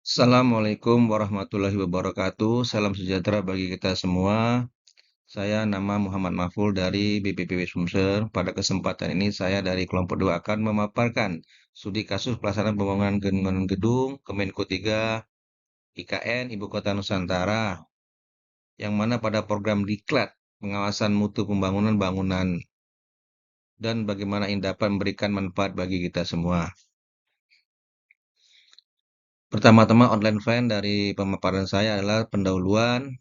Assalamualaikum warahmatullahi wabarakatuh. Salam sejahtera bagi kita semua. Saya nama Muhammad Mahful dari BPPB Sumsel. Pada kesempatan ini saya dari kelompok 2 akan memaparkan studi kasus pelaksanaan pembangunan gedung Kemenko 3 IKN Ibu Kota Nusantara yang mana pada program Diklat pengawasan mutu pembangunan bangunan dan bagaimana ini dapat memberikan manfaat bagi kita semua. Pertama-tama outline plan dari pemaparan saya adalah pendahuluan,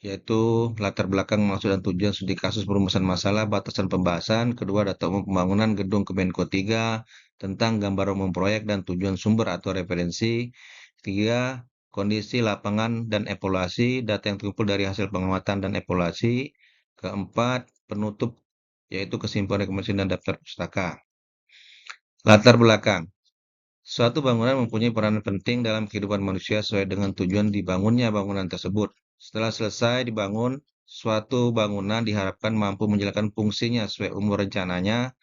yaitu latar belakang maksud dan tujuan studi kasus perumusan masalah batasan pembahasan, kedua data umum pembangunan gedung Kemenko 3 tentang gambar umum proyek dan tujuan sumber atau referensi, tiga kondisi lapangan dan evaluasi, data yang terkumpul dari hasil pengamatan dan evaluasi, keempat penutup yaitu kesimpulan rekomendasi dan daftar pustaka. Latar belakang. Suatu bangunan mempunyai peran penting dalam kehidupan manusia sesuai dengan tujuan dibangunnya bangunan tersebut. Setelah selesai dibangun, suatu bangunan diharapkan mampu menjalankan fungsinya sesuai umur rencananya,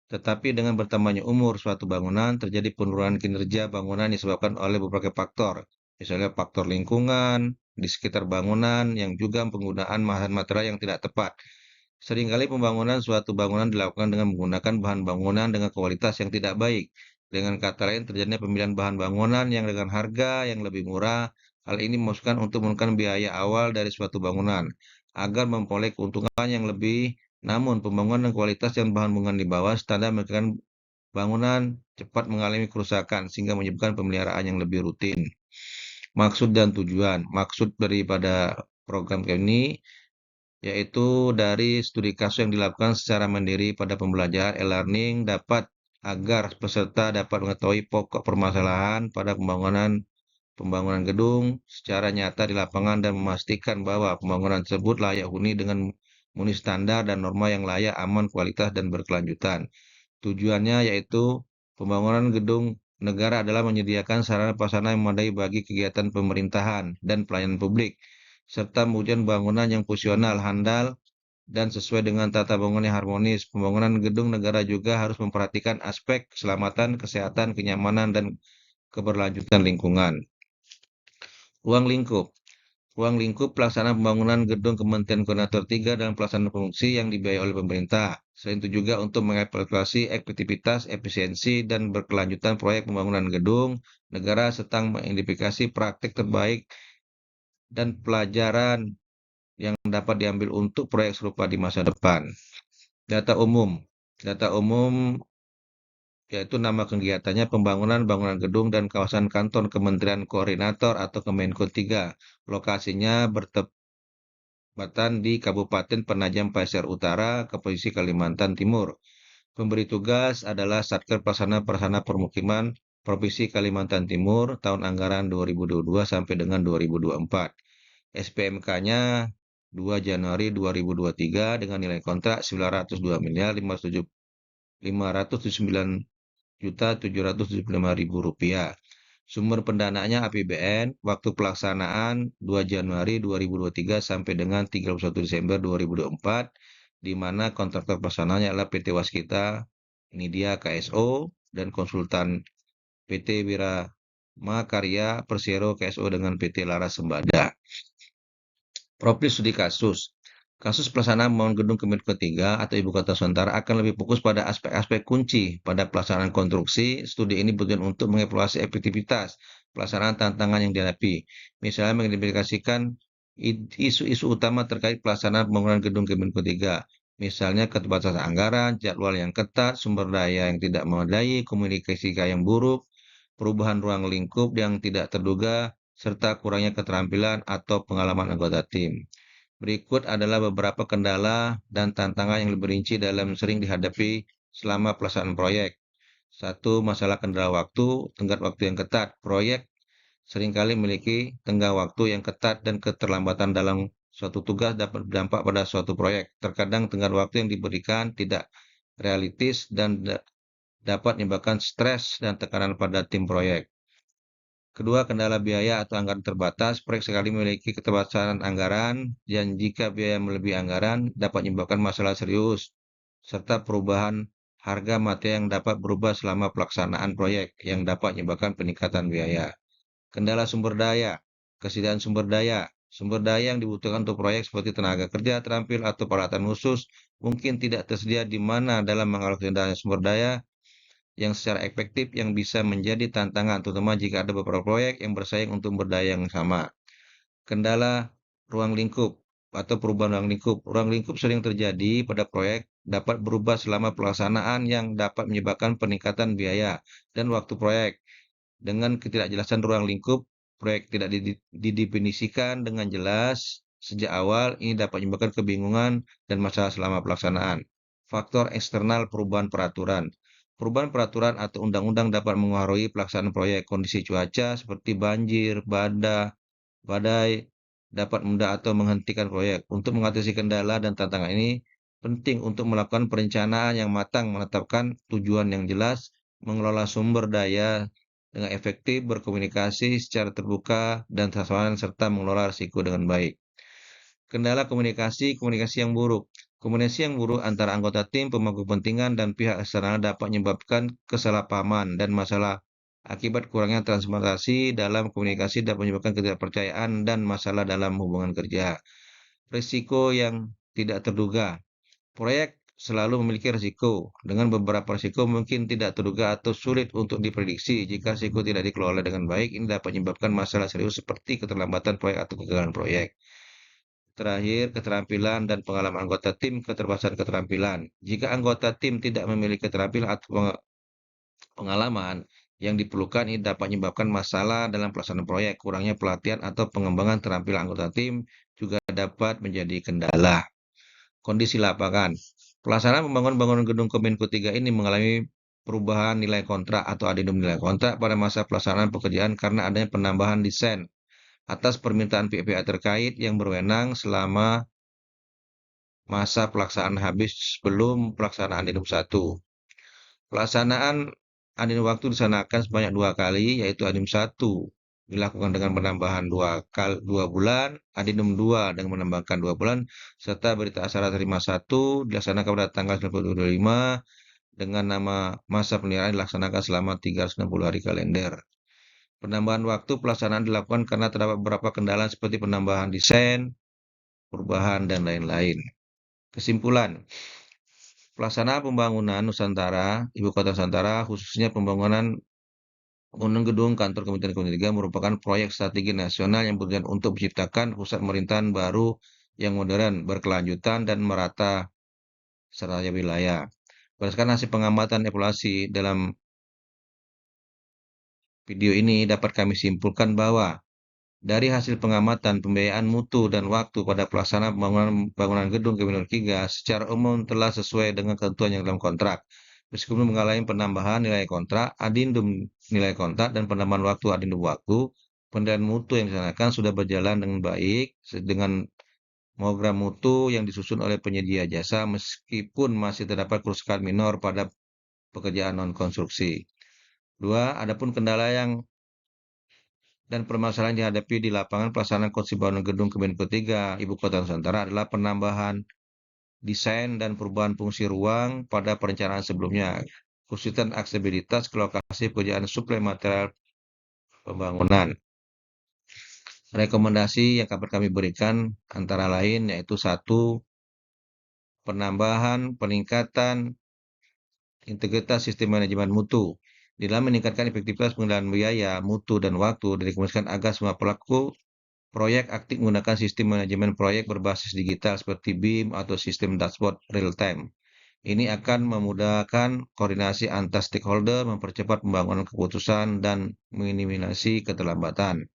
tetapi dengan bertambahnya umur suatu bangunan, terjadi penurunan kinerja bangunan disebabkan oleh beberapa faktor, misalnya faktor lingkungan di sekitar bangunan yang juga penggunaan bahan material yang tidak tepat. Seringkali pembangunan suatu bangunan dilakukan dengan menggunakan bahan bangunan dengan kualitas yang tidak baik. Dengan kata lain, terjadinya pemilihan bahan bangunan yang dengan harga yang lebih murah. Hal ini dimaksudkan untuk menurunkan biaya awal dari suatu bangunan, agar memperoleh keuntungan yang lebih. Namun, pembangunan dan kualitas yang bahan bangunan di bawah standar menyebabkan bangunan cepat mengalami kerusakan, sehingga menyebabkan pemeliharaan yang lebih rutin. Maksud dan tujuan. Maksud daripada program ini yaitu dari studi kasus yang dilakukan secara mandiri pada pembelajaran e-learning dapat agar peserta dapat mengetahui pokok permasalahan pada pembangunan gedung secara nyata di lapangan dan memastikan bahwa pembangunan tersebut layak huni dengan memenuhi standar dan norma yang layak, aman, kualitas, dan berkelanjutan. Tujuannya yaitu pembangunan gedung negara adalah menyediakan sarana prasarana yang memadai bagi kegiatan pemerintahan dan pelayanan publik, serta mewujudkan bangunan yang fungsional, handal, dan sesuai dengan tata bangunan yang harmonis. Pembangunan gedung negara juga harus memperhatikan aspek keselamatan, kesehatan, kenyamanan, dan keberlanjutan lingkungan. Ruang lingkup. Ruang lingkup pelaksanaan pembangunan gedung Kementerian Koordinator 3 dan pelaksanaan fungsi yang dibiayai oleh pemerintah. Selain itu juga untuk mengevaluasi efektivitas, efisiensi, dan berkelanjutan proyek pembangunan gedung negara serta mengidentifikasi praktik terbaik dan pelajaran yang dapat diambil untuk proyek serupa di masa depan. Data umum. Data umum yaitu nama kegiatannya pembangunan bangunan gedung dan kawasan kantor Kementerian Koordinator atau Kemenko 3. Lokasinya bertepatan di Kabupaten Penajam Pasir Utara, Provinsi Kalimantan Timur. Pemberi tugas adalah Satker Pelaksana Permukiman Provinsi Kalimantan Timur tahun anggaran 2022 sampai dengan 2024. SPMK-nya 2 Januari 2023 dengan nilai kontrak 902 miliar 579.775.000 rupiah. Sumber pendanaannya APBN, waktu pelaksanaan 2 Januari 2023 sampai dengan 31 Desember 2024, di mana kontraktor pelaksanaannya adalah PT Waskita, ini dia KSO, dan konsultan PT Wirama Karya Persero KSO dengan PT Laras Sembada. Profil studi kasus. Kasus pelaksanaan pembangunan gedung Kemenko 3 atau Ibu Kota Nusantara akan lebih fokus pada aspek-aspek kunci pada pelaksanaan konstruksi. Studi ini bertujuan untuk mengevaluasi efektivitas pelaksanaan tantangan yang dihadapi. Misalnya mengidentifikasikan isu-isu utama terkait pelaksanaan pembangunan gedung Kemenko 3. Misalnya keterbatasan anggaran, jadwal yang ketat, sumber daya yang tidak memadai, komunikasi yang buruk, perubahan ruang lingkup yang tidak terduga, serta kurangnya keterampilan atau pengalaman anggota tim. Berikut adalah beberapa kendala dan tantangan yang lebih rinci dalam sering dihadapi selama pelaksanaan proyek. Satu, masalah kendala waktu, tenggat waktu yang ketat. Proyek seringkali memiliki tenggat waktu yang ketat dan keterlambatan dalam suatu tugas dapat berdampak pada suatu proyek. Terkadang tenggat waktu yang diberikan tidak realistis dan dapat menyebabkan stres dan tekanan pada tim proyek. Kedua, kendala biaya atau anggaran terbatas. Proyek sekali memiliki keterbatasan anggaran, dan jika biaya melebihi anggaran dapat menyebabkan masalah serius, serta perubahan harga materi yang dapat berubah selama pelaksanaan proyek yang dapat menyebabkan peningkatan biaya. Kendala sumber daya, kesediaan sumber daya. Sumber daya yang dibutuhkan untuk proyek seperti tenaga kerja terampil atau peralatan khusus mungkin tidak tersedia di mana dalam mengalokasikan sumber daya yang secara efektif yang bisa menjadi tantangan, terutama jika ada beberapa proyek yang bersaing untuk sumber daya yang sama. Kendala ruang lingkup atau perubahan ruang lingkup. Ruang lingkup sering terjadi pada proyek dapat berubah selama pelaksanaan yang dapat menyebabkan peningkatan biaya dan waktu proyek. Dengan ketidakjelasan ruang lingkup, proyek tidak didefinisikan dengan jelas sejak awal, ini dapat menyebabkan kebingungan dan masalah selama pelaksanaan. Faktor eksternal perubahan peraturan. Perubahan peraturan atau undang-undang dapat mengaruhi pelaksanaan proyek. Kondisi cuaca seperti banjir, badai dapat menunda atau menghentikan proyek. Untuk mengatasi kendala dan tantangan ini, penting untuk melakukan perencanaan yang matang, menetapkan tujuan yang jelas, mengelola sumber daya dengan efektif, berkomunikasi secara terbuka dan transparan, serta mengelola risiko dengan baik. Kendala komunikasi yang buruk. Komunikasi yang buruk antara anggota tim, pemangku kepentingan, dan pihak eksternal dapat menyebabkan kesalahpahaman dan masalah. Akibat kurangnya transparansi dalam komunikasi dapat menyebabkan ketidakpercayaan dan masalah dalam hubungan kerja. Risiko yang tidak terduga. Proyek selalu memiliki risiko. Dengan beberapa risiko mungkin tidak terduga atau sulit untuk diprediksi. Jika risiko tidak dikelola dengan baik, ini dapat menyebabkan masalah serius seperti keterlambatan proyek atau kegagalan proyek. Terakhir, keterampilan dan pengalaman anggota tim, keterbatasan keterampilan. Jika anggota tim tidak memiliki keterampilan atau pengalaman yang diperlukan, ini dapat menyebabkan masalah dalam pelaksanaan proyek. Kurangnya pelatihan atau pengembangan keterampilan anggota tim juga dapat menjadi kendala. Kondisi lapangan. Pelaksanaan pembangunan bangunan gedung Kemenko 3 ini mengalami perubahan nilai kontrak atau adendum nilai kontrak pada masa pelaksanaan pekerjaan karena adanya penambahan desain atas permintaan pihak-pihak terkait yang berwenang selama masa pelaksanaan habis sebelum pelaksanaan adendum 1. Pelaksanaan adendum waktu disanakan sebanyak 2 kali, yaitu adendum 1 dilakukan dengan penambahan 2 bulan, adendum 2 dengan menambahkan 2 bulan, serta berita acara terima 1 dilaksanakan pada tanggal 1925 dengan nama masa penilaian dilaksanakan selama 360 hari kalender. Penambahan waktu pelaksanaan dilakukan karena terdapat beberapa kendala seperti penambahan desain, perubahan, dan lain-lain. Kesimpulan, pelaksanaan pembangunan Nusantara, Ibu Kota Nusantara, khususnya pembangunan gedung kantor Kementerian Kominfo 3 merupakan proyek strategi nasional yang bertujuan untuk menciptakan pusat pemerintahan baru yang modern, berkelanjutan, dan merata seraya wilayah. Berdasarkan hasil pengamatan evaluasi dalam video ini dapat kami simpulkan bahwa dari hasil pengamatan pembiayaan mutu dan waktu pada pelaksanaan bangunan gedung Kementerian 3 secara umum telah sesuai dengan ketentuan yang dalam kontrak. Meskipun mengalami penambahan nilai kontrak, adendum nilai kontrak, dan penambahan waktu adendum waktu, penilaian mutu yang dilaksanakan sudah berjalan dengan baik dengan program mutu yang disusun oleh penyedia jasa meskipun masih terdapat kerusakan minor pada pekerjaan non-konstruksi. 2. Adapun kendala yang dan permasalahan yang dihadapi di lapangan pelaksanaan konstruksi bangunan gedung Kemenko 3 Ibu Kota Nusantara adalah penambahan desain dan perubahan fungsi ruang pada perencanaan sebelumnya, kesulitan aksesibilitas ke lokasi pekerjaan suplai material pembangunan. Rekomendasi yang dapat kami berikan antara lain yaitu 1. Penambahan, peningkatan integritas sistem manajemen mutu. Dalam meningkatkan efektivitas pengendalian biaya, mutu, dan waktu, direkomendasikan agar semua pelaku proyek aktif menggunakan sistem manajemen proyek berbasis digital seperti BIM atau sistem dashboard real time. Ini akan memudahkan koordinasi antar stakeholder, mempercepat pembangunan keputusan, dan minimalisasi keterlambatan.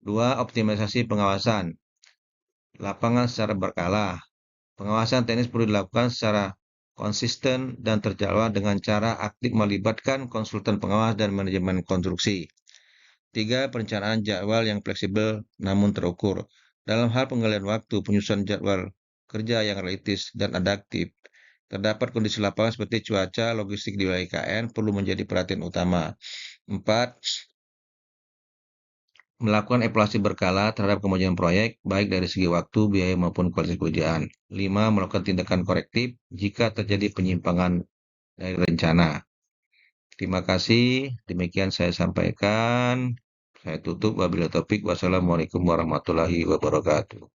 2. Optimalisasi pengawasan lapangan secara berkala. Pengawasan teknis perlu dilakukan secara konsisten dan terjadwal dengan cara aktif melibatkan konsultan pengawas dan manajemen konstruksi. 3. Perencanaan jadwal yang fleksibel namun terukur. Dalam hal penggalian waktu, penyusunan jadwal kerja yang realistis dan adaptif. Terdapat kondisi lapangan seperti cuaca, logistik di wilayah IKN perlu menjadi perhatian utama. 4. Melakukan evaluasi berkala terhadap kemajuan proyek, baik dari segi waktu, biaya, maupun kualitas pekerjaan. 5. Melakukan tindakan korektif jika terjadi penyimpangan dari rencana. Terima kasih, demikian saya sampaikan. Saya tutup, wabillahi taufik. Wassalamualaikum warahmatullahi wabarakatuh.